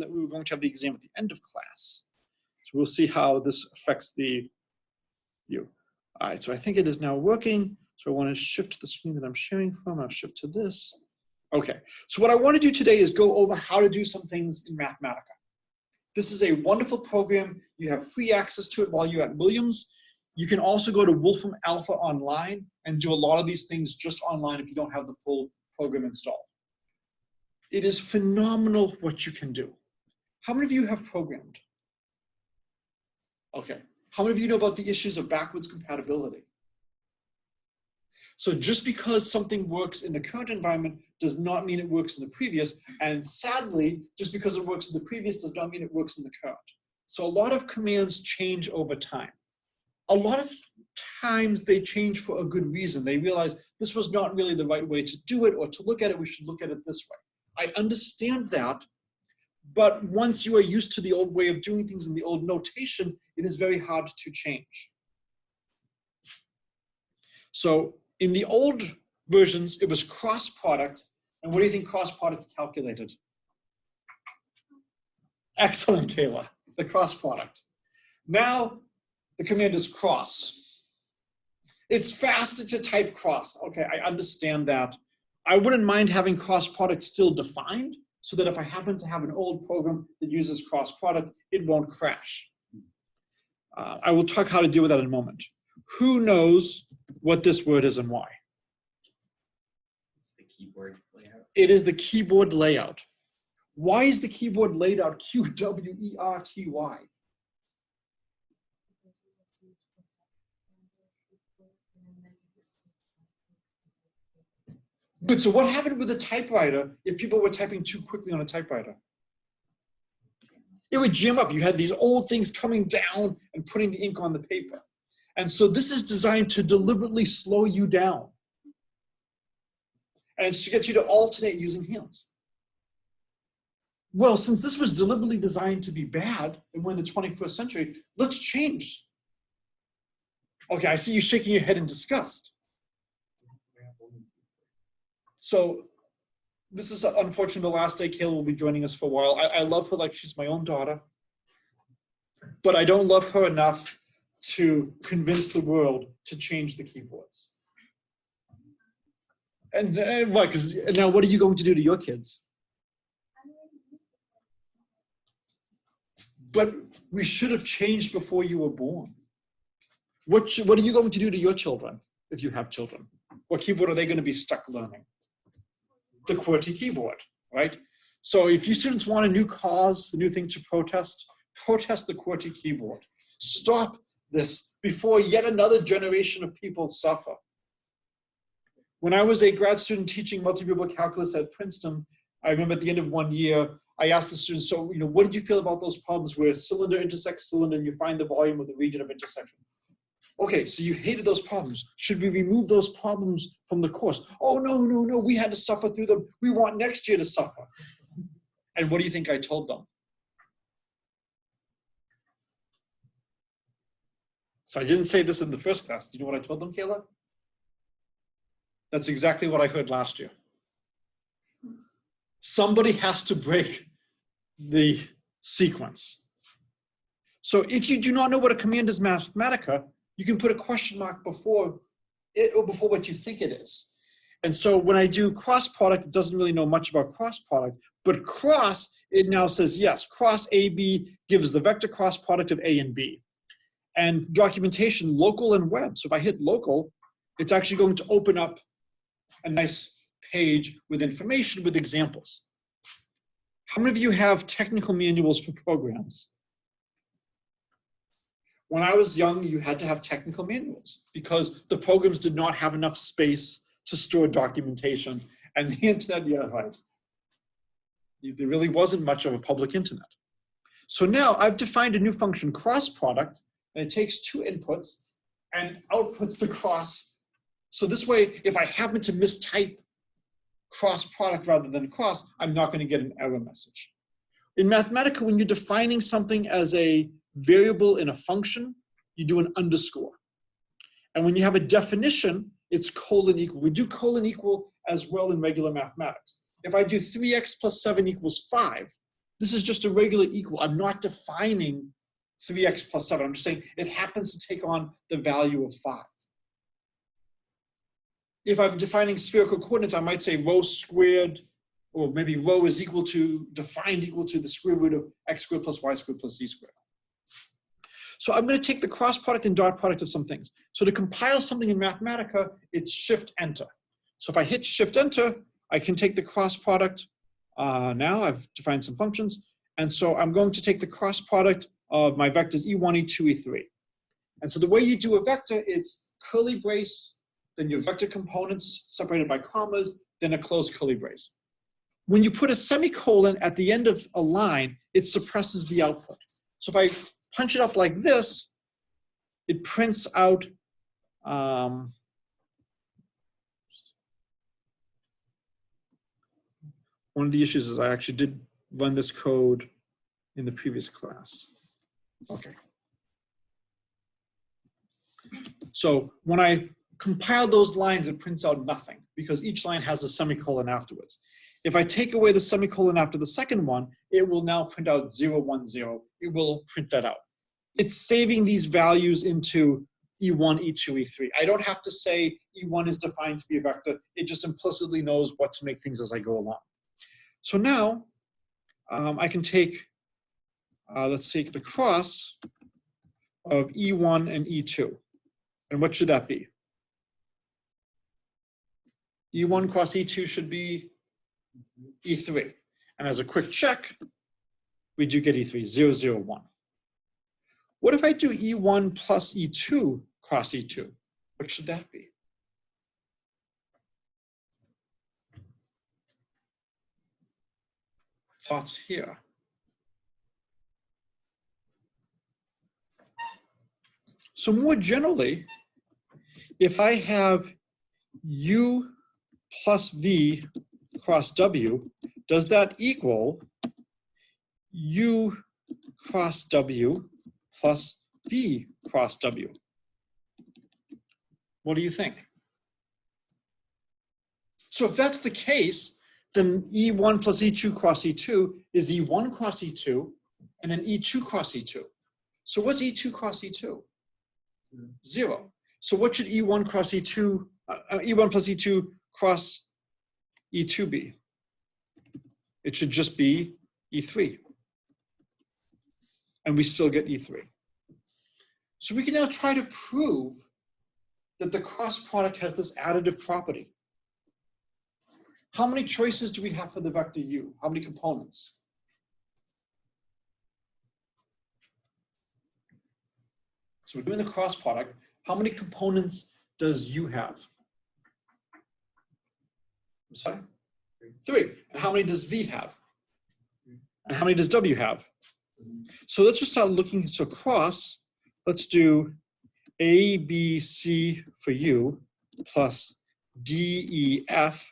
that we were going to have the exam at the end of class. So we'll see how this affects the view. All right, so I think it is now working. So I want to shift to the screen that I'm sharing from. I'll shift to this. Okay, so what I want to do today is go over how to do some things in Mathematica. This is a wonderful program. You have free access to it while you're at Williams. You can also go to Wolfram Alpha online and do a lot of these things just online if you don't have the full program installed. It is phenomenal what you can do. How many of you have programmed? Okay. How many of you know about the issues of backwards compatibility? So just because something works in the current environment does not mean it works in the previous. And sadly, just because it works in the previous does not mean it works in the current. So a lot of commands change over time. A lot of times they change for a good reason. They realize this was not really the right way to do it, or to look at it, we should look at it this way. I understand that, but once you are used to the old way of doing things in the old notation, it is very hard to change. So in the old versions, it was cross product. And what do you think cross product calculated? Excellent, Kayla, the cross product. Now the command is cross. It's faster to type cross. Okay, I understand that. I wouldn't mind having cross product still defined so that if I happen to have an old program that uses cross product, it won't crash. I will talk how to deal with that in a moment. Who knows what this word is and why? It's the keyboard layout. It is the keyboard layout. Why is the keyboard laid out QWERTY? Good, so what happened with the typewriter if people were typing too quickly on a typewriter? It would jam up. You had these old things coming down and putting the ink on the paper. And so this is designed to deliberately slow you down. And it's to get you to alternate using hands. Well, since this was deliberately designed to be bad, and we're in the 21st century, let's change. Okay, I see you shaking your head in disgust. So this is unfortunately the last day Kayla will be joining us for a while. I love her like she's my own daughter, but I don't love her enough to convince the world to change the keyboards. And right, because now what are you going to do to your kids? But we should have changed before you were born. What are you going to do to your children if you have children? What keyboard are they going to be stuck learning? The QWERTY keyboard, right? So if you students want a new cause, a new thing to protest, protest the QWERTY keyboard. Stop this before yet another generation of people suffer. When I was a grad student teaching multivariable calculus at Princeton, I remember at the end of one year, I asked the students, so, what did you feel about those problems where cylinder intersects cylinder and you find the volume of the region of intersection? Okay, so you hated those problems. Should we remove those problems from the course? Oh, no, no, no, we had to suffer through them. We want next year to suffer. And what do you think I told them? So I didn't say this in the first class. Do you know what I told them, Kayla? That's exactly what I heard last year. Somebody has to break the sequence. So if you do not know what a command is Mathematica, you can put a question mark before it or before what you think it is. And so when I do cross product, it doesn't really know much about cross product, but cross, it now says yes, cross AB gives the vector cross product of A and B. And documentation, local and web. So if I hit local, it's actually going to open up a nice page with information with examples. How many of you have technical manuals for programs? When I was young, you had to have technical manuals because the programs did not have enough space to store documentation. And the internet, yeah, right. There really wasn't much of a public internet. So now I've defined a new function, cross product, and it takes two inputs and outputs the cross. So this way, if I happen to mistype cross product rather than cross, I'm not going to get an error message. In Mathematica, when you're defining something as a variable in a function, you do an underscore. And when you have a definition, it's colon equal. We do colon equal as well in regular mathematics. If I do 3x plus 7 equals 5, This is just a regular equal. I'm not defining 3x plus 7. I'm just saying it happens to take on the value of 5. If I'm defining spherical coordinates, I might say rho squared, or maybe rho is defined equal to the square root of x squared plus y squared plus z squared. So I'm going to take the cross product and dot product of some things. So to compile something in Mathematica, it's shift enter. So if I hit shift enter, I can take the cross product. Now I've defined some functions. And so I'm going to take the cross product of my vectors e1, e2, e3. And so the way you do a vector, it's curly brace, then your vector components separated by commas, then a closed curly brace. When you put a semicolon at the end of a line, it suppresses the output. So if I punch it up like this, it prints out one of the issues is I actually did run this code in the previous class. Okay. So when I compile those lines, it prints out nothing because each line has a semicolon afterwards. If I take away the semicolon after the second one, it will now print out 0, 1, 0. It will print that out. It's saving these values into E1, E2, E3. I don't have to say E1 is defined to be a vector. It just implicitly knows what to make things as I go along. So now I can take, let's take the cross of E1 and E2. And what should that be? E1 cross E2 should be E3. And as a quick check, we do get E3, 0, 0, 1. What if I do E1 plus E2 cross E2? What should that be? Thoughts here? So more generally, if I have U plus V cross W, does that equal U cross W plus V cross W? What do you think? So if that's the case, then E1 plus E2 cross E2 is E1 cross E2, and then E2 cross E2. So what's E2 cross E2? 0. So what should E1 cross E2, E1 plus E2 cross E2 be? It should just be E3. And we still get E3. So we can now try to prove that the cross product has this additive property. How many choices do we have for the vector U? How many components? So we're doing the cross product. How many components does U have? I'm sorry? 3. And how many does V have? And how many does W have? So let's just start looking. So cross, let's do A, B, C for U plus D, E, F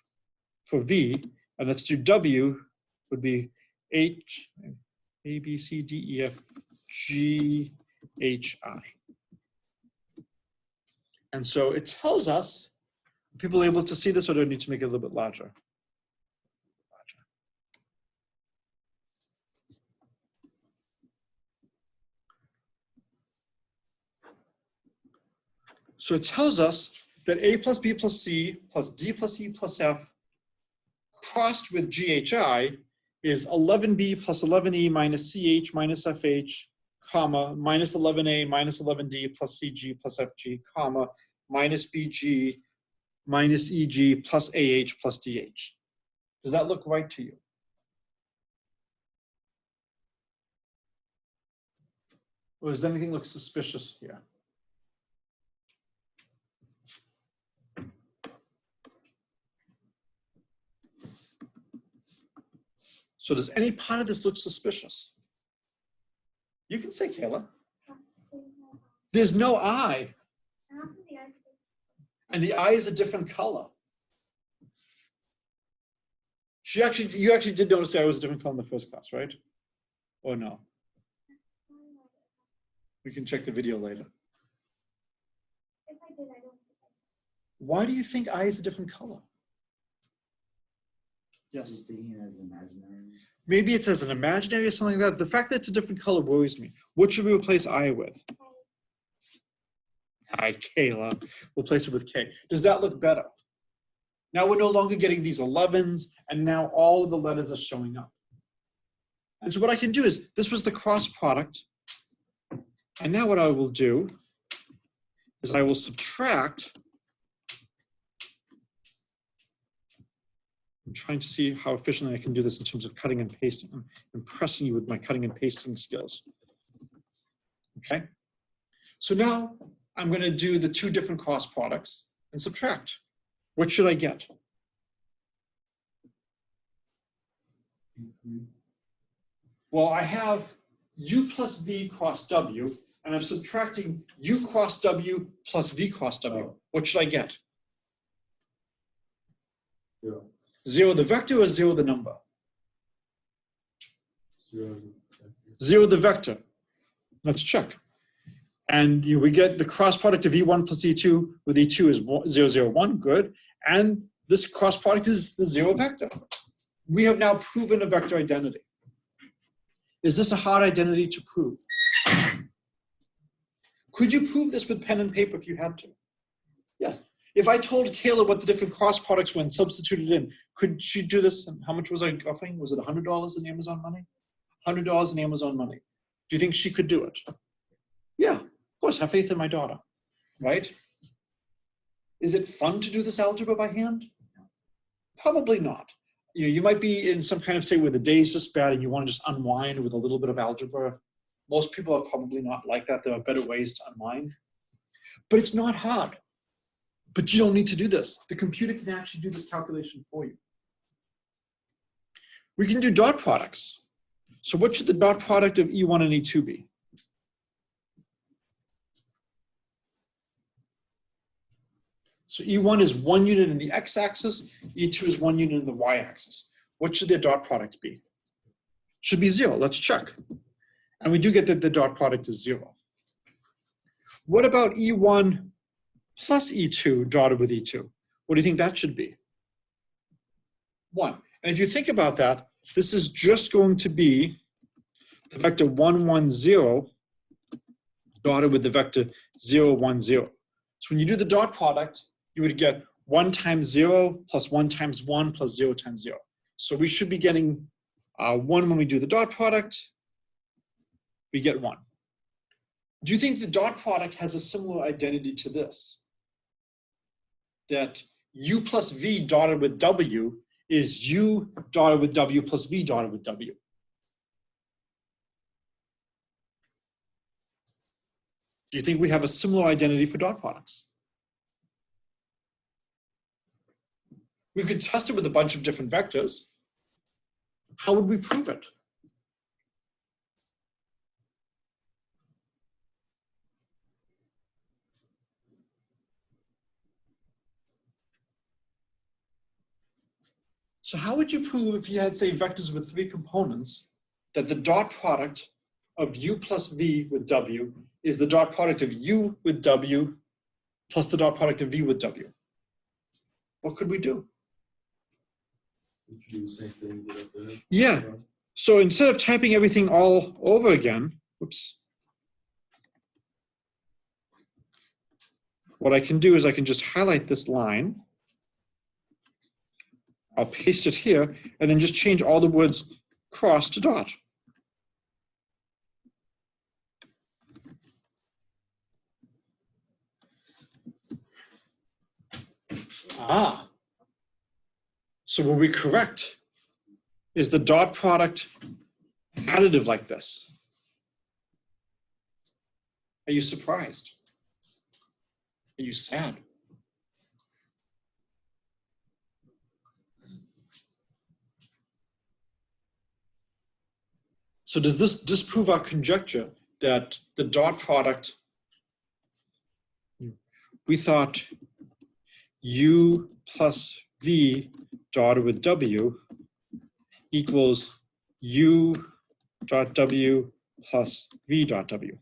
for V. And let's do W would be H, A, B, C, D, E, F, G, H, I. And so it tells us, are people able to see this, or do I need to make it a little bit larger? So it tells us that A plus B plus C plus D plus E plus F crossed with GHI is 11B plus 11E minus CH minus FH, comma, minus 11A minus 11D plus CG plus FG, comma, minus BG minus EG plus AH plus DH. Does that look right to you? Or does anything look suspicious here? So does any part of this look suspicious? You can say, Kayla. There's no eye. And the eye is a different color. You actually did notice the eye was a different color in the first class, right? Or no? We can check the video later. If I did, I don't think I saw. Why do you think eye is a different color? Yes. Taking it as imaginary. Maybe it's as an imaginary or something like that. The fact that it's a different color worries me. What should we replace I with? I, Kayla. We'll replace it with K. Does that look better? Now we're no longer getting these 11s, and now all of the letters are showing up. And so what I can do is, this was the cross product. And now what I will do is I will subtract. I'm trying to see how efficiently I can do this in terms of cutting and pasting. I'm impressing you with my cutting and pasting skills. Okay. So now I'm going to do the two different cross products and subtract. What should I get? Well, I have U plus V cross W, and I'm subtracting U cross W plus V cross W. What should I get? 0. 0 the vector or 0 the number? 0. 0 the vector. Let's check. And we get the cross product of E1 plus E2 with E2 is 0, 0, 1, good. And this cross product is the 0 vector. We have now proven a vector identity. Is this a hard identity to prove? Could you prove this with pen and paper if you had to? Yes. If I told Kayla what the different cross products were and substituted in, could she do this? And how much was I offering? Was it $100 in Amazon money? $100 in Amazon money. Do you think she could do it? Yeah, of course, have faith in my daughter, right? Is it fun to do this algebra by hand? Probably not. You might be in some kind of state where the day is just bad and you want to just unwind with a little bit of algebra. Most people are probably not like that. There are better ways to unwind. But it's not hard. But you don't need to do this. The computer can actually do this calculation for you. We can do dot products. So what should the dot product of E1 and E2 be? So E1 is 1 unit in the x-axis, E2 is 1 unit in the y-axis. What should their dot product be? Should be 0. Let's check. And we do get that the dot product is 0. What about E1 plus E2 dotted with E2? What do you think that should be? 1. And if you think about that, this is just going to be the vector 1, 1, 0 dotted with the vector 0, 1, 0. So when you do the dot product, you would get 1 times 0 plus 1 times 1 plus 0 times 0. So we should be getting 1 when we do the dot product. We get 1. Do you think the dot product has a similar identity to this? That U plus V dotted with W is U dotted with W plus V dotted with W. Do you think we have a similar identity for dot products? We could test it with a bunch of different vectors. How would we prove it? So how would you prove if you had, say, vectors with 3 components that the dot product of U plus V with W is the dot product of U with W plus the dot product of V with W? What could we do? Do the same thing you did up there. Yeah. So instead of typing everything all over again, whoops. What I can do is I can just highlight this line. I'll paste it here and then just change all the words cross to dot. Ah. So were we correct? Is the dot product additive like this? Are you surprised? Are you sad? So does this disprove our conjecture that the dot product, we thought U plus V dotted with W equals U dot W plus V dot W.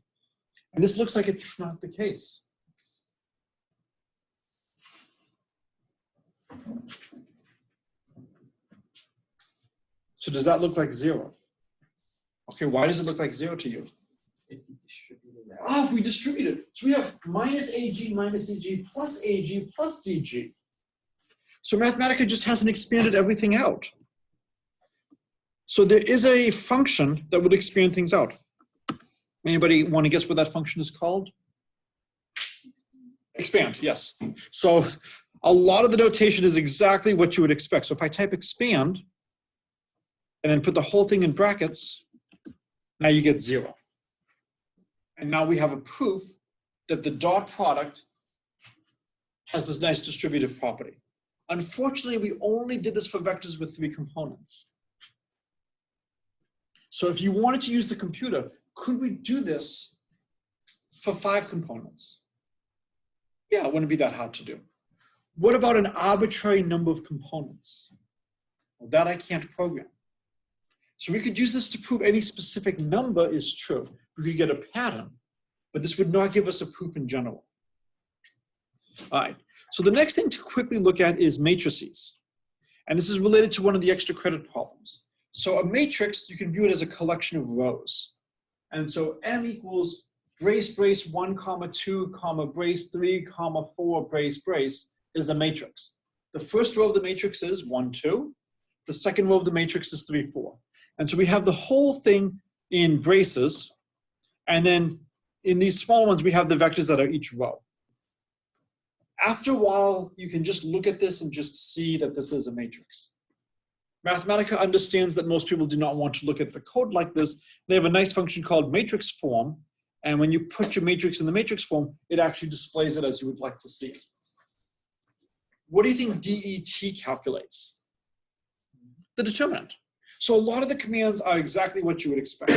And this looks like it's not the case. So does that look like 0? Okay, why does it look like 0 to you? If you distributed that. Oh, if we distribute it. So we have minus AG minus DG plus AG plus DG. So Mathematica just hasn't expanded everything out. So there is a function that would expand things out. Anybody want to guess what that function is called? Expand, yes. So a lot of the notation is exactly what you would expect. So if I type expand and then put the whole thing in brackets, now you get 0. And now we have a proof that the dot product has this nice distributive property. Unfortunately, we only did this for vectors with 3 components. So if you wanted to use the computer, could we do this for 5 components? Yeah, it wouldn't be that hard to do. What about an arbitrary number of components? Well, that I can't program. So we could use this to prove any specific number is true. We could get a pattern, but this would not give us a proof in general. All right, so the next thing to quickly look at is matrices. And this is related to one of the extra credit problems. So a matrix, you can view it as a collection of rows. And so M equals brace, brace, 1, comma 2, comma brace, 3, comma 4, brace, brace is a matrix. The first row of the matrix is 1, 2. The second row of the matrix is 3, 4. And so we have the whole thing in braces. And then in these small ones, we have the vectors that are each row. After a while, you can just look at this and just see that this is a matrix. Mathematica understands that most people do not want to look at the code like this. They have a nice function called matrix form. And when you put your matrix in the matrix form, it actually displays it as you would like to see it. What do you think DET calculates? The determinant. So a lot of the commands are exactly what you would expect.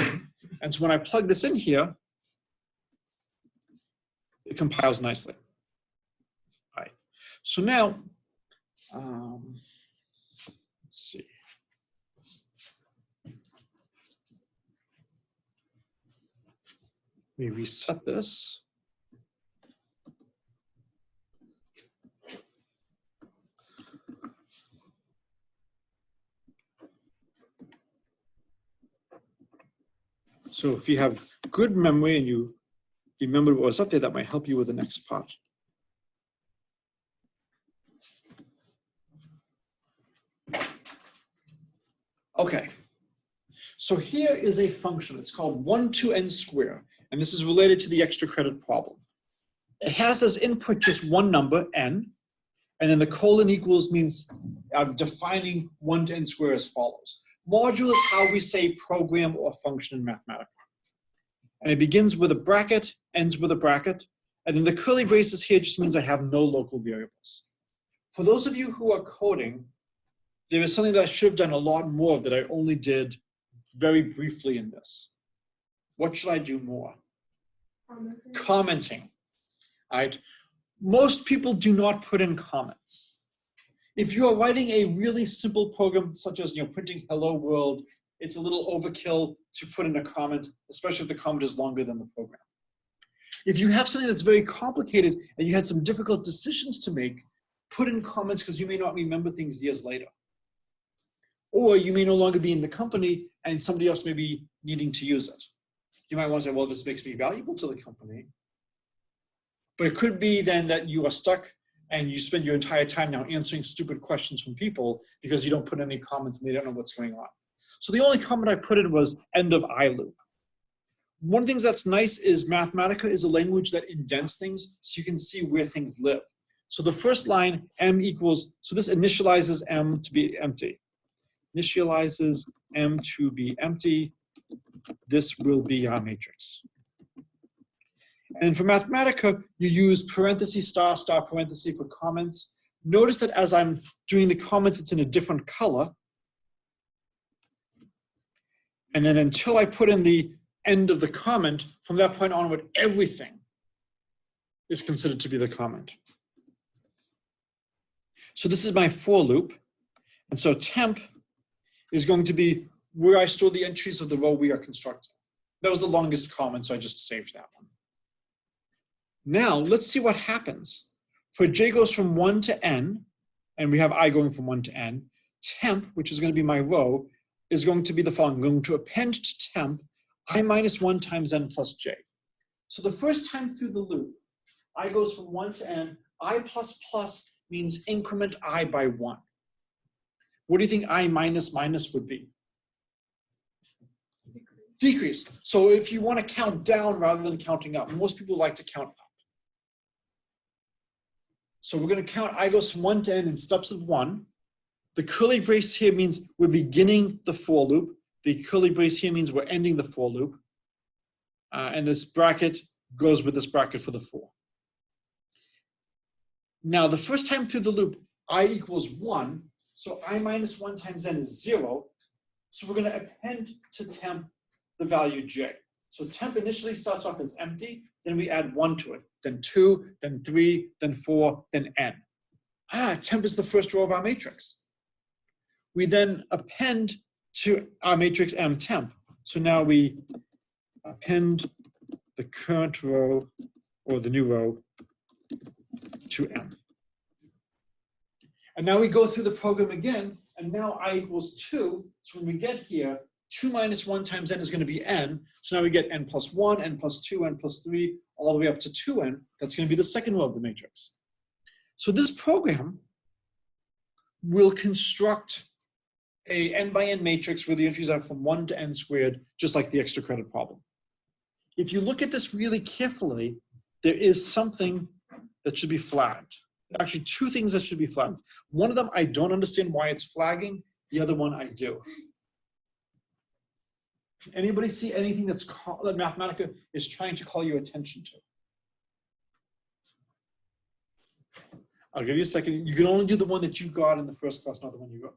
And so when I plug this in here, it compiles nicely. All right. So now, let's see. We reset this. So if you have good memory and you remember what was up there, that might help you with the next part. Okay, so here is a function. It's called 1 to n squared, and this is related to the extra credit problem. It has as input just one number, n, and then the colon equals means I'm defining 1 to n squared as follows. Module is how we say program or function in Mathematica. And it begins with a bracket, ends with a bracket, and then the curly braces here just means I have no local variables. For those of you who are coding, there is something that I should have done a lot more of that I only did very briefly in this. What should I do more? Commenting. All right. Most people do not put in comments. If you are writing a really simple program, such as printing hello world, it's a little overkill to put in a comment, especially if the comment is longer than the program. If you have something that's very complicated and you had some difficult decisions to make, put in comments because you may not remember things years later. Or you may no longer be in the company and somebody else may be needing to use it. You might want to say, well, this makes me valuable to the company. But it could be then that you are stuck and you spend your entire time now answering stupid questions from people because you don't put any comments and they don't know what's going on. So the only comment I put in was end of I loop. One of the things that's nice is Mathematica is a language that indents things so you can see where things live. So the first line, m equals, so this initializes m to be empty. Initializes m to be empty. This will be our matrix. And for Mathematica, you use parenthesis, star, star, parenthesis for comments. Notice that as I'm doing the comments, it's in a different color. And then until I put in the end of the comment, from that point onward, everything is considered to be the comment. So this is my for loop. And so temp is going to be where I store the entries of the row we are constructing. That was the longest comment, so I just saved that one. Now, let's see what happens. For j goes from 1 to n, and we have I going from 1 to n, temp, which is going to be my row, is going to be the following. I'm going to append to temp I minus 1 times n plus j. So the first time through the loop, I goes from 1 to n. I plus plus means increment I by 1. What do you think I minus minus would be? Decrease. So if you want to count down rather than counting up, most people like to count up. So we're going to count I goes from 1 to n in steps of 1. The curly brace here means we're beginning the for loop. The curly brace here means we're ending the for loop. And this bracket goes with this bracket for the for. Now, the first time through the loop, I equals 1. So I minus 1 times n is 0. So we're going to append to temp the value j. So temp initially starts off as empty, then we add 1 to it, then 2, then 3, then 4, then n. Temp is the first row of our matrix. We then append to our matrix M temp. So now we append the current row or the new row to M. And now we go through the program again, and now I equals 2. So when we get here, 2 minus 1 times n is going to be n. So now we get n plus 1, n plus 2, n plus 3, all the way up to 2n. That's going to be the second row of the matrix. So this program will construct a n by n matrix where the entries are from 1 to n squared, just like the extra credit problem. If you look at this really carefully, there is something that should be flagged. Actually, two things that should be flagged. One of them, I don't understand why it's flagging. The other one, I do. Anybody see anything that Mathematica is trying to call your attention to? I'll give you a second. You can only do the one that you got in the first class, not the one you got.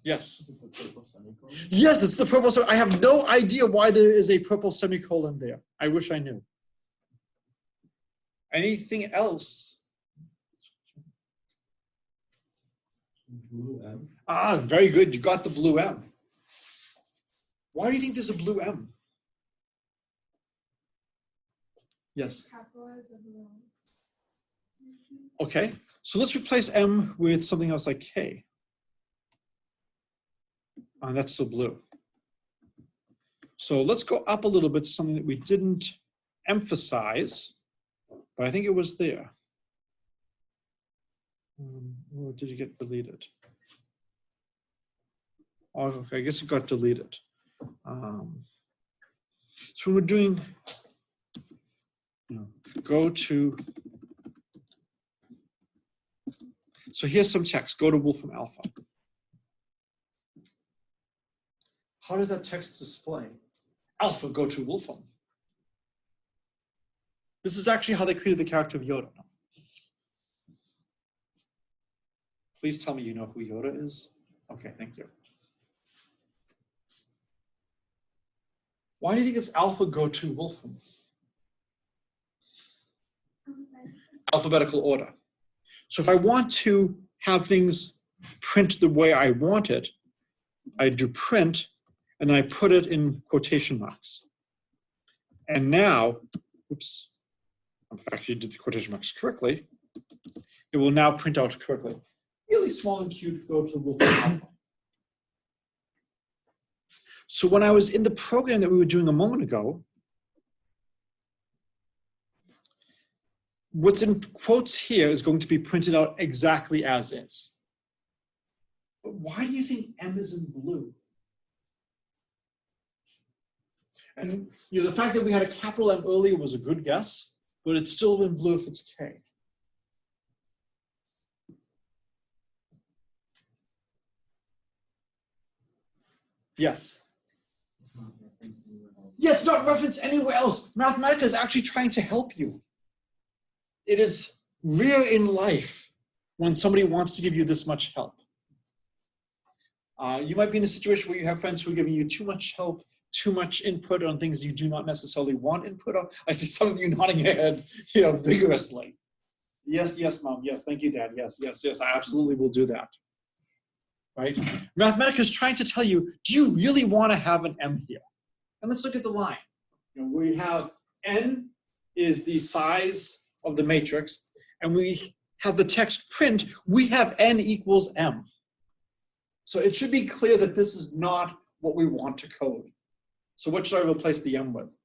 Yes. Is it the purple semicolon? Yes, it's the purple semicolon. I have no idea why there is a purple semicolon there. I wish I knew. Anything else? Blue M. Ah, very good. You got the blue M. Why do you think there's a blue M? Yes. Capitalism rules. Okay. So let's replace M with something else like K. That's still blue. So let's go up a little bit to something that we didn't emphasize, but I think it was there. Or did it get deleted? Oh, okay, I guess it got deleted. So we're doing, go to, so here's some text, go to Wolfram Alpha. How does that text display? Alpha, go to Wolfram. This is actually how they created the character of Yoda. Please tell me you know who Yoda is. Okay, thank you. Why do you think it's alpha go to Wolfram? Alphabetical order. So if I want to have things print the way I want it, I do print and I put it in quotation marks. And now, oops, I actually did the quotation marks correctly. It will now print out correctly. Really small and cute, go to Wolfram Alpha. So when I was in the program that we were doing a moment ago, what's in quotes here is going to be printed out exactly as is. But why do you think M is in blue? And the fact that we had a capital M earlier was a good guess, but it's still in blue if it's K. Yes? It's not referenced anywhere else. Yeah, it's not referenced anywhere else. Mathematica is actually trying to help you. It is rare in life when somebody wants to give you this much help. You might be in a situation where you have friends who are giving you too much help, too much input on things you do not necessarily want input on. I see some of you nodding your head, vigorously. Yes, yes, Mom. Yes, thank you, Dad. Yes, yes, yes, I absolutely will do that. Right? Mathematica is trying to tell you, do you really want to have an M here? And let's look at the line. We have N is the size of the matrix, and we have the text print, we have N equals M. So it should be clear that this is not what we want to code. So what should I replace the m with?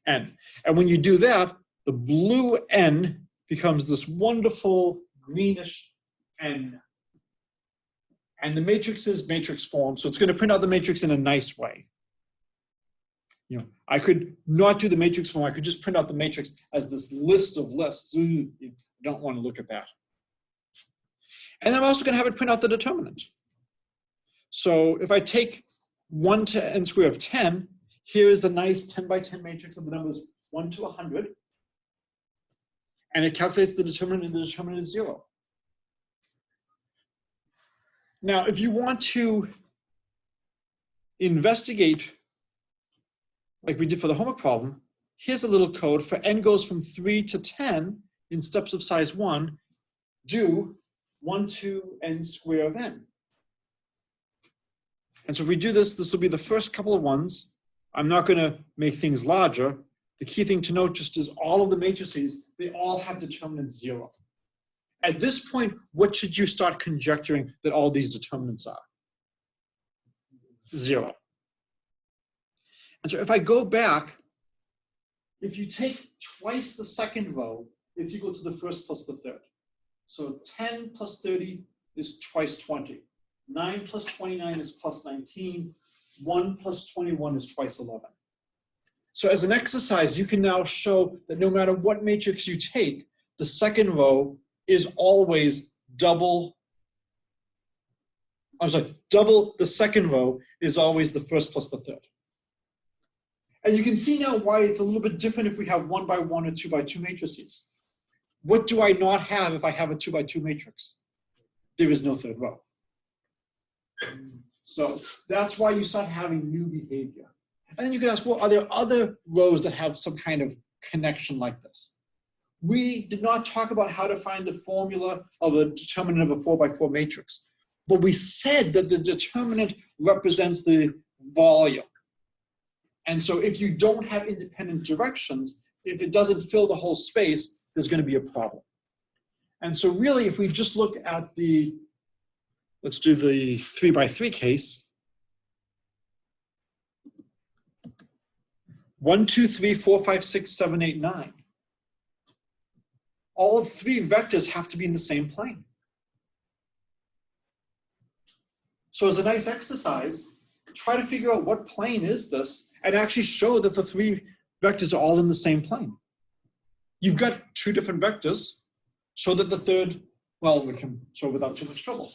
N. And when you do that, the blue N becomes this wonderful greenish N. And the matrix is matrix form, so it's going to print out the matrix in a nice way. You know, I could not do the matrix form, I could just print out the matrix as this list of lists. You don't want to look at that. And I'm also going to have it print out the determinant. So if I take 1 to n squared of 10, here is the nice 10 by 10 matrix of the numbers 1 to 100. And it calculates the determinant, and the determinant is 0. Now, if you want to investigate, like we did for the homework problem, here's a little code for n goes from 3 to 10 in steps of size 1, do 1 to n squared of n. And so if we do this, this will be the first couple of ones. I'm not going to make things larger. The key thing to note just is all of the matrices, they all have determinant 0. At this point, what should you start conjecturing that all these determinants are? 0. And so if I go back, if you take twice the second row, it's equal to the first plus the third. So 10 plus 30 is twice 20. 9 plus 29 is plus 19. 1 plus 21 is twice 11. So as an exercise, you can now show that no matter what matrix you take, the second row is always double the second row is always the first plus the third. And you can see now why it's a little bit different if we have 1 by 1 or 2 by 2 matrices. What do I not have if I have a 2 by 2 matrix? There is no third row. So that's why you start having new behavior. And then you can ask, well, are there other rows that have some kind of connection like this? We did not talk about how to find the formula of the determinant of a 4 by 4 matrix, but we said that the determinant represents the volume. And so if you don't have independent directions, if it doesn't fill the whole space, there's going to be a problem. And so really, if we just look at the, let's do the 3 by 3 case. 1, 2, 3, 4, 5, 6, 7, 8, 9. All 3 vectors have to be in the same plane. So as a nice exercise, try to figure out what plane is this and actually show that the 3 vectors are all in the same plane. You've got 2 different vectors. Show that the third, well, we can show without too much trouble.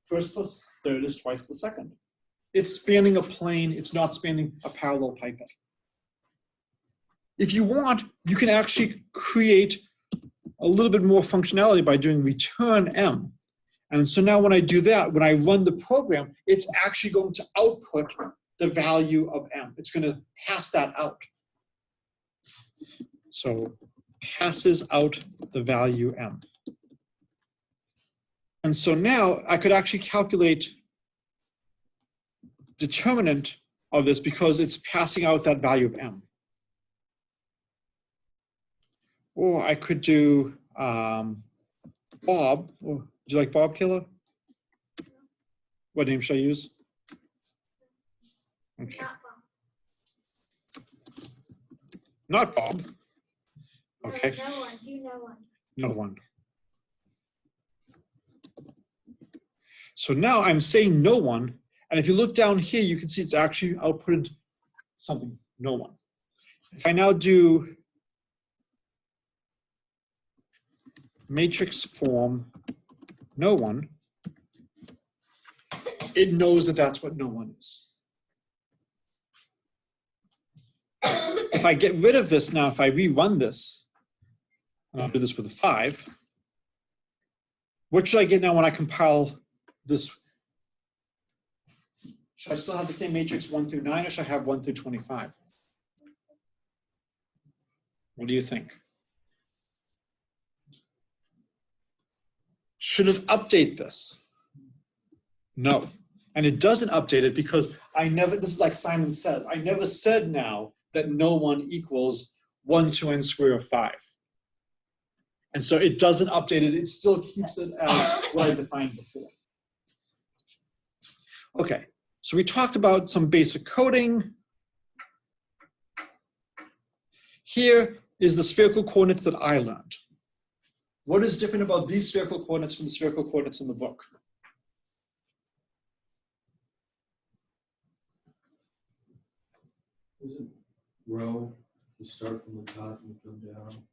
First plus third is twice the second. It's spanning a plane. It's not spanning a parallel pipette. If you want, you can actually create a little bit more functionality by doing return m. And so now when I do that, when I run the program, it's actually going to output the value of m. It's going to pass that out. So passes out the value m. And so now I could actually calculate determinant of this because it's passing out that value of m. Or I could do Bob. Oh, do you like Bob, Kayla? What name should I use? Okay. Not Bob. Okay. No one. You know one. No one. So now I'm saying no one, and if you look down here, you can see it's actually outputted something, no one. If I now do matrix form no one, it knows that that's what no one is. If I get rid of this now, if I rerun this, and I'll do this with a 5, what should I get now when I compile this? Should I still have the same matrix 1 through 9, or should I have 1 through 25? What do you think? Should it update this? No. And it doesn't update it because I never, this is like Simon says, I never said now that no one equals 1 to n squared of 5. And so it doesn't update it, it still keeps it as what I defined before. Okay, so we talked about some basic coding. Here is the spherical coordinates that I learned. What is different about these spherical coordinates from the spherical coordinates in the book? Isn't row, you start from the top and you come down?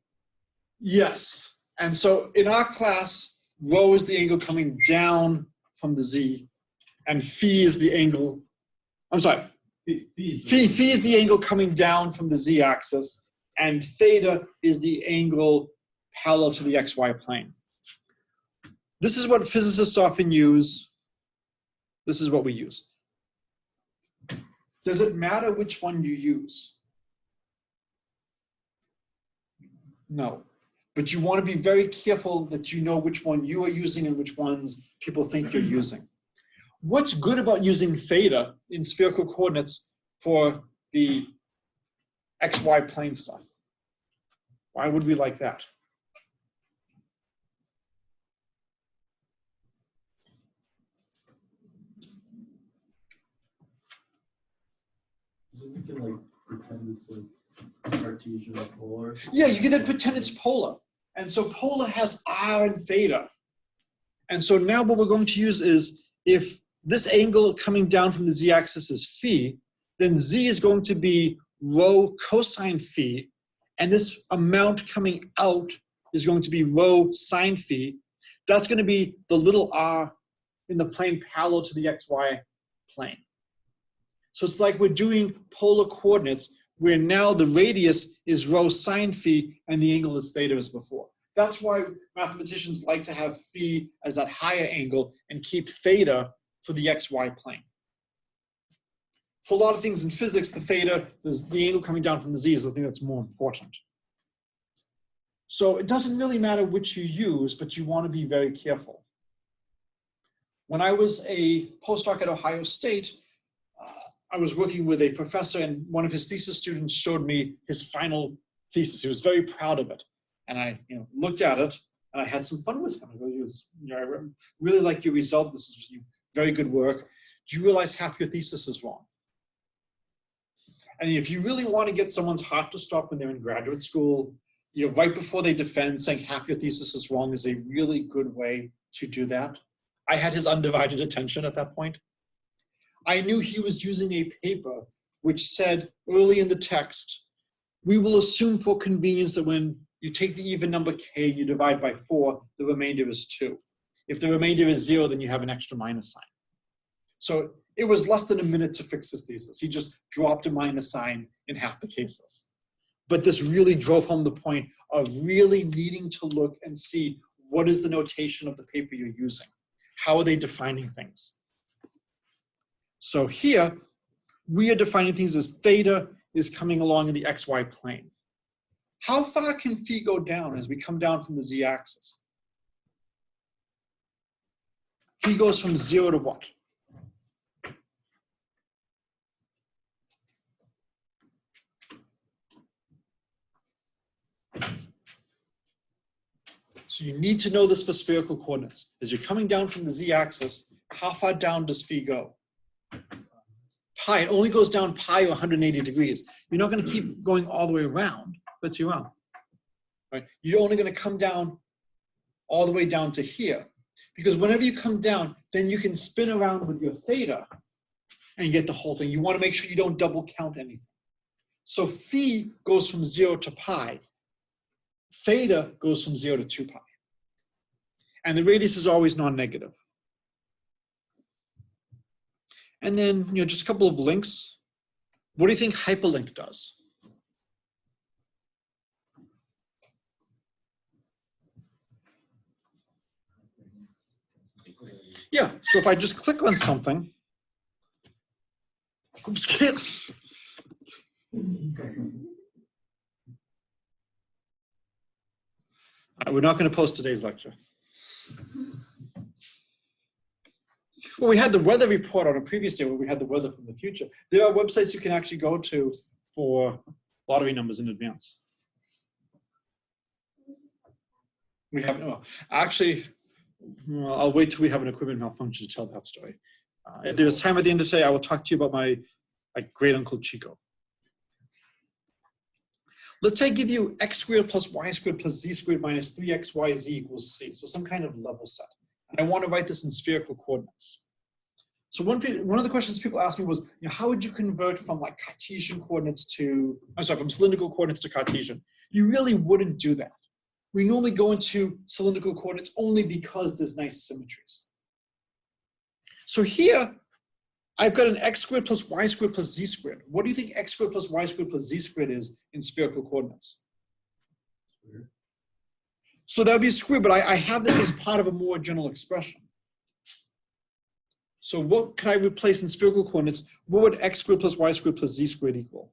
Yes, and so in our class, rho is the angle coming down from the z, and phi is the angle, I'm sorry, phi is the angle coming down from the z-axis, and theta is the angle parallel to the xy plane. This is what physicists often use. This is what we use. Does it matter which one you use? No. But you want to be very careful that you know which one you are using and which ones people think you're using. What's good about using theta in spherical coordinates for the xy plane stuff? Why would we like that? Isn't we can like pretend it's like Cartesian or polar? Yeah, you can pretend it's polar. And so polar has r and theta. And so now what we're going to use is, if this angle coming down from the z-axis is phi, then z is going to be rho cosine phi, and this amount coming out is going to be rho sine phi. That's going to be the little r in the plane parallel to the xy plane. So it's like we're doing polar coordinates where now the radius is rho sine phi and the angle is theta as before. That's why mathematicians like to have phi as that higher angle and keep theta for the xy plane. For a lot of things in physics, the theta, the angle coming down from the z, is the thing that's more important. So it doesn't really matter which you use, but you want to be very careful. When I was a postdoc at Ohio State, I was working with a professor, and one of his thesis students showed me his final thesis. He was very proud of it. And I looked at it, and I had some fun with him. I go, I really like your result. This is very good work. Do you realize half your thesis is wrong? And if you really want to get someone's heart to stop when they're in graduate school, right before they defend, saying half your thesis is wrong is a really good way to do that. I had his undivided attention at that point. I knew he was using a paper which said early in the text, we will assume for convenience that when you take the even number k, you divide by 4, the remainder is 2. If the remainder is 0, then you have an extra minus sign. So it was less than a minute to fix his thesis. He just dropped a minus sign in half the cases. But this really drove home the point of really needing to look and see what is the notation of the paper you're using. How are they defining things? So here, we are defining things as theta is coming along in the xy plane. How far can phi go down as we come down from the z-axis? Phi goes from 0 to what? So you need to know this for spherical coordinates. As you're coming down from the z-axis, how far down does phi go? Pi, it only goes down pi or 180 degrees. You're not going to keep going all the way around, but you are. Right? You're only going to come down all the way down to here. Because whenever you come down, then you can spin around with your theta and get the whole thing. You want to make sure you don't double count anything. So phi goes from 0 to pi. Theta goes from 0 to 2 pi. And the radius is always non-negative. And then, just a couple of links. What do you think hyperlink does? Yeah, so if I just click on something, oops, we're not going to post today's lecture. Well, we had the weather report on a previous day where we had the weather from the future. There are websites you can actually go to for lottery numbers in advance. We haven't, well, actually, I'll wait till we have an equipment malfunction to tell that story. If there's time at the end of today, I will talk to you about my great uncle Chico. Let's say I give you x squared plus y squared plus z squared minus 3xyz equals c. So some kind of level set. And I want to write this in spherical coordinates. So one of the questions people asked me was, how would you convert from like Cartesian coordinates to, from cylindrical coordinates to Cartesian? You really wouldn't do that. We normally go into cylindrical coordinates only because there's nice symmetries. So here, I've got an x squared plus y squared plus z squared. What do you think x squared plus y squared plus z squared is in spherical coordinates? Square. So that would be a square, but I have this as part of a more general expression. So what can I replace in spherical coordinates? What would x squared plus y squared plus z squared equal?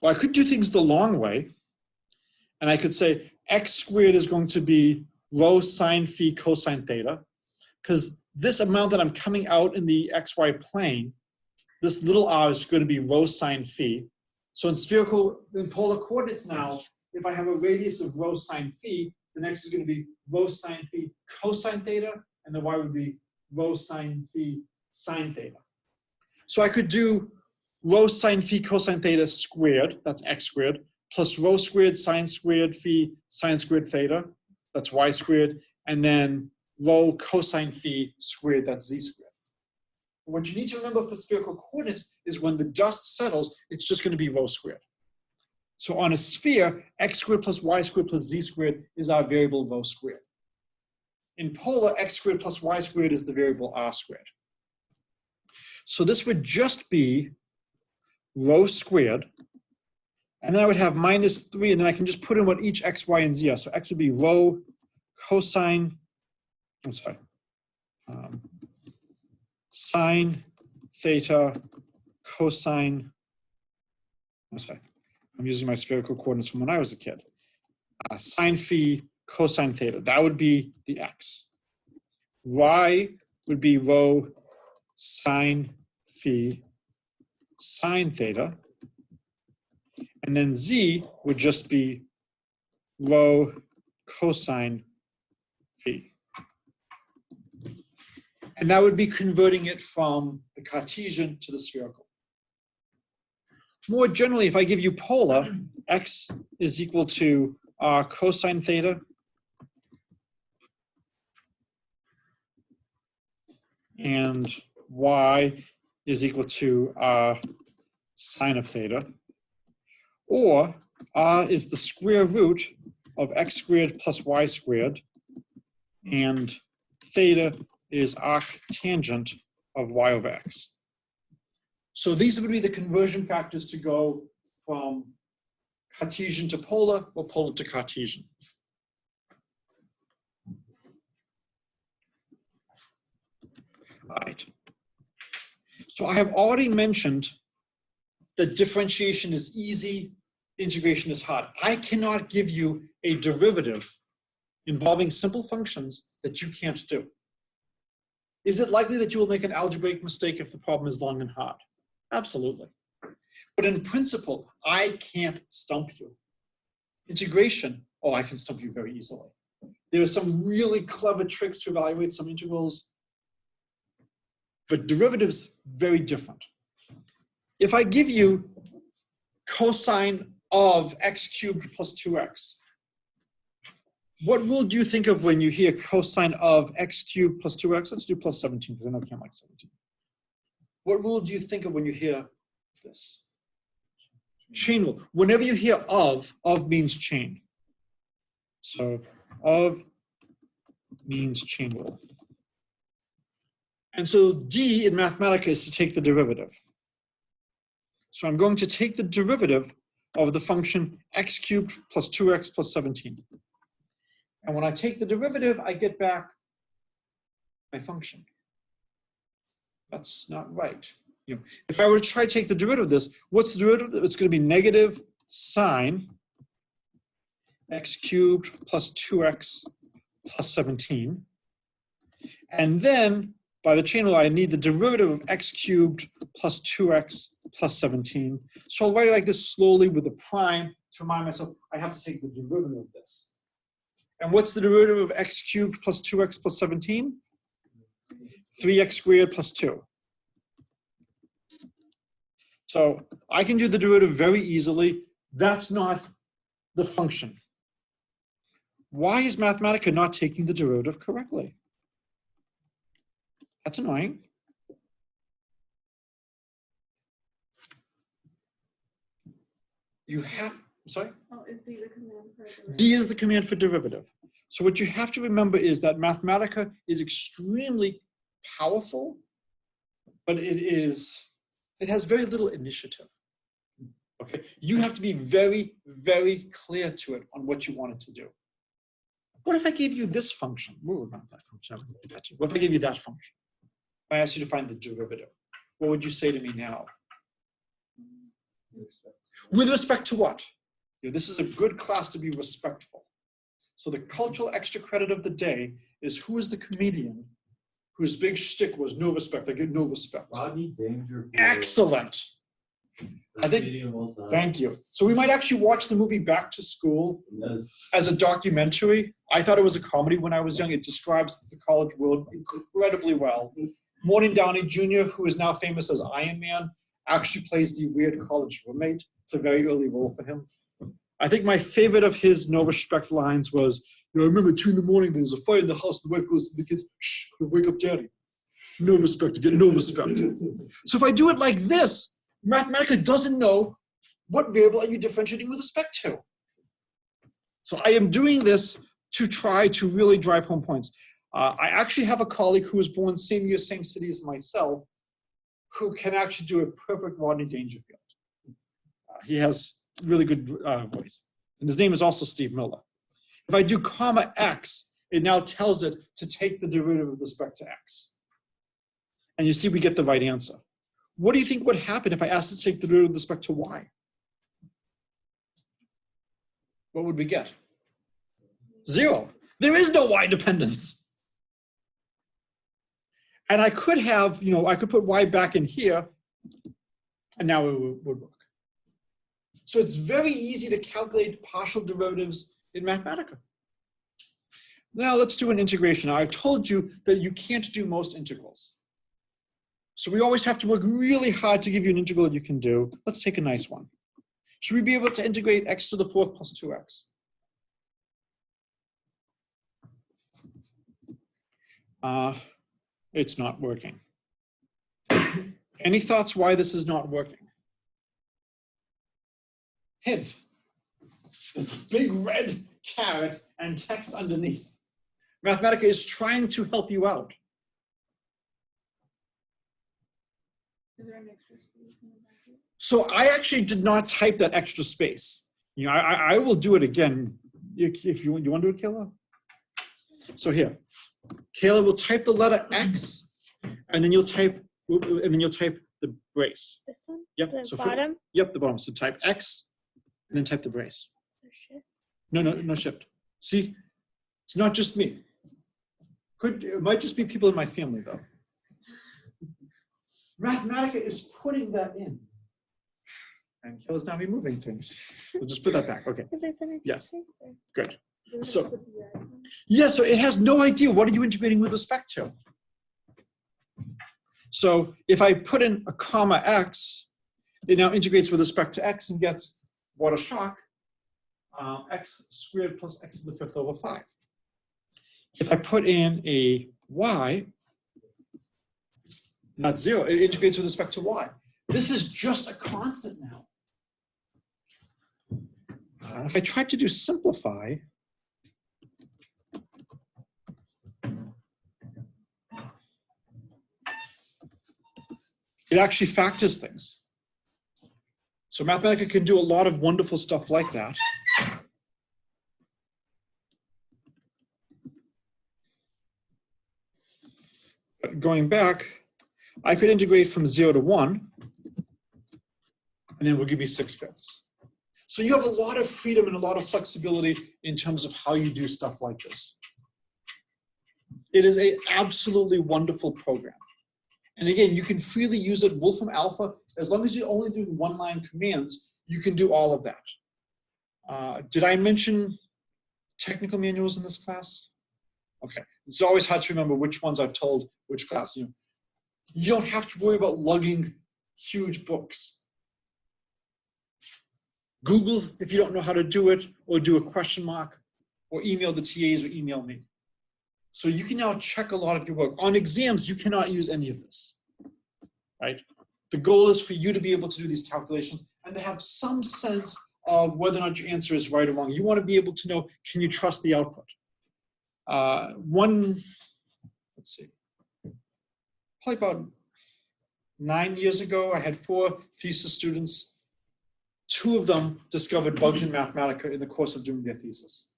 Well, I could do things the long way. And I could say x squared is going to be rho sine phi cosine theta, because this amount that I'm coming out in the xy plane, this little r is going to be rho sine phi. So in polar coordinates now, if I have a radius of rho sine phi, the next is going to be rho sine phi cosine theta, and the y would be rho sine phi sine theta. So I could do rho sine phi cosine theta squared, that's x squared, plus rho squared sine squared phi sine squared theta, that's y squared, and then rho cosine phi squared, that's z squared. What you need to remember for spherical coordinates is when the dust settles, it's just going to be rho squared. So on a sphere, x squared plus y squared plus z squared is our variable rho squared. In polar, x squared plus y squared is the variable r squared. So this would just be rho squared, and then I would have minus 3, and then I can just put in what each x, y, and z are. So x would be rho cosine, sine theta cosine, I'm using my spherical coordinates from when I was a kid. Sine phi cosine theta, that would be the x. Y would be rho sine phi sine theta. And then z would just be rho cosine phi. And that would be converting it from the Cartesian to the spherical. More generally, if I give you polar, x is equal to r cosine theta and y is equal to r sine of theta, or r is the square root of x squared plus y squared, and theta is arctangent of y over x. So these would be the conversion factors to go from Cartesian to polar or polar to Cartesian. All right. So I have already mentioned that differentiation is easy, integration is hard. I cannot give you a derivative involving simple functions that you can't do. Is it likely that you will make an algebraic mistake if the problem is long and hard? Absolutely. But in principle, I can't stump you. Integration, oh, I can stump you very easily. There are some really clever tricks to evaluate some integrals, but derivatives, very different. If I give you cosine of x cubed plus 2x, what rule do you think of when you hear cosine of x cubed plus 2x? Let's do plus 17, because I know I can't like 17. What rule do you think of when you hear this? Chain rule. Whenever you hear of means chain. So of means chain rule. And so D in Mathematica is to take the derivative. So I'm going to take the derivative of the function x cubed plus 2x plus 17. And when I take the derivative, I get back my function. That's not right. If I were to try to take the derivative of this, what's the derivative? It's going to be negative sine x cubed plus 2x plus 17. And then by the chain rule, I need the derivative of x cubed plus 2x plus 17. So I'll write it like this slowly with a prime to remind myself I have to take the derivative of this. And what's the derivative of x cubed plus 2x plus 17? 3x squared plus 2. So I can do the derivative very easily. That's not the function. Why is Mathematica not taking the derivative correctly? That's annoying. You have, sorry? Oh, is D the command for derivative? D is the command for derivative. So what you have to remember is that Mathematica is extremely powerful, but it has very little initiative. Okay, you have to be very, very clear to it on what you want it to do. What if I gave you this function? Ooh, not that function. What if I gave you that function? If I asked you to find the derivative, what would you say to me now? With respect to what? You know, this is a good class to be respectful. So the cultural extra credit of the day is who is the comedian whose big shtick was no respect. I get no respect. Rodney Dangerfield. Excellent. I think. Comedian of all time. Thank you. So we might actually watch the movie Back to School Yes. as a documentary. I thought it was a comedy when I was young. It describes the college world incredibly well. Morton Downey Jr., who is now famous as Iron Man, actually plays the weird college roommate. It's a very early role for him. I think my favorite of his no respect lines was, you know, I remember 2 in the morning, there was a fire in the house, the wife goes to the kids, shh, wake up daddy. No respect, again, no respect. So if I do it like this, Mathematica doesn't know what variable are you differentiating with respect to. So I am doing this to try to really drive home points. I actually have a colleague who was born same year, same city as myself, who can actually do a perfect Rodney Dangerfield. He has really good voice. And his name is also Steve Miller. If I do comma x, it now tells it to take the derivative with respect to x. And you see we get the right answer. What do you think would happen if I asked it to take the derivative with respect to y? What would we get? 0. There is no y dependence. And I could have, you know, I could put y back in here, and now it would work. So it's very easy to calculate partial derivatives in Mathematica. Now let's do an integration. Now, I've told you that you can't do most integrals. So we always have to work really hard to give you an integral that you can do. Let's take a nice one. Should we be able to integrate x to the 4th plus 2x? It's not working. Any thoughts why this is not working? Hint. There's a big red caret and text underneath. Mathematica is trying to help you out. Is there an extra space in the bracket? So I actually did not type that extra space. You know, I will do it again if you want to do it, Kayla? So here, Kayla will type the letter X, and then you'll type the brace. This one? Yep. The So bottom? Yep, the bottom. So type X, and then type the brace. Oh, shit. No shift. See, it's not just me. It might just be people in my family though. Mathematica is putting that in. And Kayla's now removing things. We'll just put that back. Okay, Because there's an extra Yes. space there. good. Do we So- have to put the X in? Yeah, so it has no idea what are you integrating with respect to. So if I put in a comma x, it now integrates with respect to x and gets, what a shock, x squared plus x to the 5th over 5. If I put in a y, not 0, it integrates with respect to y. This is just a constant now. If I try to do simplify, it actually factors things. So Mathematica can do a lot of wonderful stuff like that. But going back, I could integrate from 0 to 1, and then we'll give you 6/5. So you have a lot of freedom and a lot of flexibility in terms of how you do stuff like this. It is a absolutely wonderful program. And again, you can freely use it, Wolfram Alpha, as long as you're only doing one-line commands, you can do all of that. Did I mention technical manuals in this class? Okay, it's always hard to remember which ones I've told which class. You don't have to worry about lugging huge books. Google if you don't know how to do it, or do a question mark, or email the TAs or email me. So you can now check a lot of your work. On exams, you cannot use any of this, right? The goal is for you to be able to do these calculations and to have some sense of whether or not your answer is right or wrong. You want to be able to know, can you trust the output? Let's see, probably about 9 years ago, I had 4 thesis students. 2 of them discovered bugs in Mathematica in the course of doing their thesis.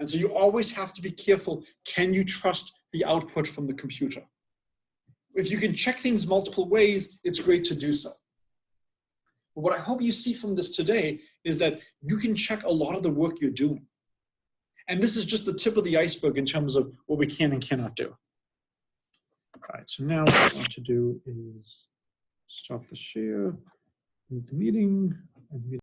And so you always have to be careful, can you trust the output from the computer? If you can check things multiple ways, it's great to do so. But what I hope you see from this today is that you can check a lot of the work you're doing. And this is just the tip of the iceberg in terms of what we can and cannot do. All right, so now what I want to do is stop the share, move the meeting, and